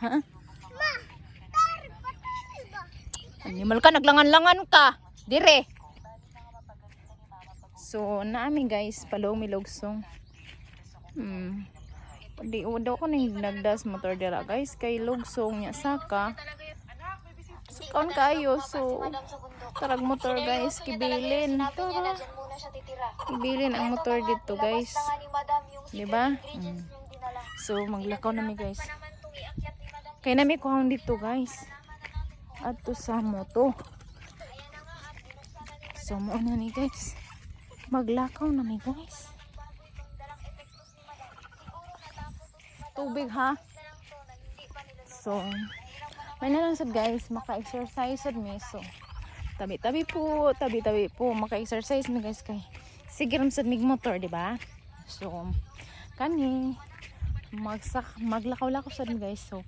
Ha? Animal ka, naglangan-langan ka. Dire. So, naami guys, palong milogsong. Di daw ko ning nagdas motor dira guys kay lugsong nya saka. So, kaon kayo so tarag motor guys kibilin. Tara. Kibilin ang motor dito guys. Di ba? So, maglakaw na mi guys. Kay nami ko dito guys. Ato sa moto. So, mo na ni guys. Maglakaw na mi guys. Tubig ha. So, may nalang sad guys, maka-exercise sad mi. So, tabi-tabi po, maka-exercise mi guys kay sige ram sad mig motor, di ba? So, kani maglakaw-lakaw sad mi guys. So,